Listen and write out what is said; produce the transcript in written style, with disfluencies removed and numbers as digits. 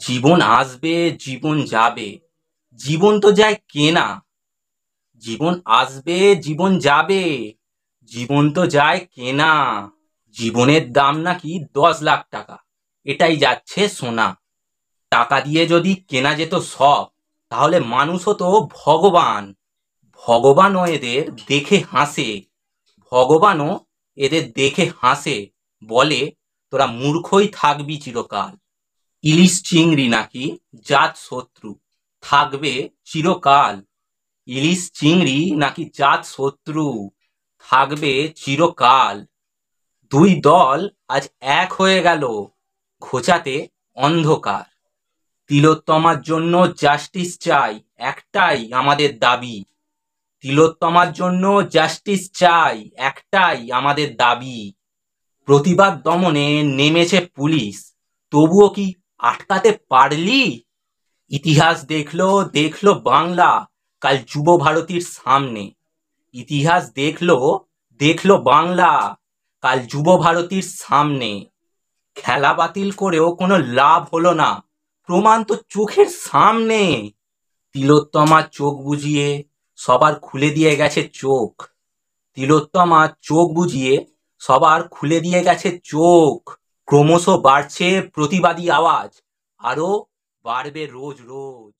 জীবন আসবে, জীবন যাবে, জীবন তো যায় কেনা। জীবন আসবে, জীবন যাবে, জীবন তো যায় কেনা। জীবনের দাম নাকি 10 লাখ টাকা, এটাই যাচ্ছে শোনা। টাকা দিয়ে যদি কেনা যেত সব, তাহলে মানুষ হতো ভগবান। ভগবানও এদের দেখে হাসে, ভগবানও এদের দেখে হাসে, বলে তোরা মূর্খই থাকবি চিরকাল। ইলিশ চিংড়ি নাকি জাত শত্রু, থাকবে চিরকাল। ইলিশ চিংড়ি নাকি জাত শত্রু, থাকবে চিরকাল। দুই দল আজ এক হয়ে গেল, ঘোচাতে অন্ধকার। তিলোত্তমার জন্য জাস্টিস চাই, একটাই আমাদের দাবি। তিলোত্তমার জন্য জাস্টিস চাই, একটাই আমাদের দাবি। প্রতিবাদ দমনে নেমেছে পুলিশ, তবুও কি আটকাতে পারলি? ইতিহাস দেখলো দেখলো বাংলা কাল যুব ভারতীর সামনে। ইতিহাস দেখলো দেখলো বাংলা কাল যুব ভারতীর সামনে। খেলা বাতিল করেও কোনো লাভ হলো না, প্রমাণ তো চোখের সামনে। তিলোত্তমা চোখ বুজিয়ে সবার খুলে দিয়ে গেছে চোখ। তিলোত্তমা চোখ বুজিয়ে সবার খুলে দিয়ে গেছে চোখ। ক্রমশ বাড়ছে প্রতিবাদী আওয়াজ, আরো বাড়বে রোজ রোজ।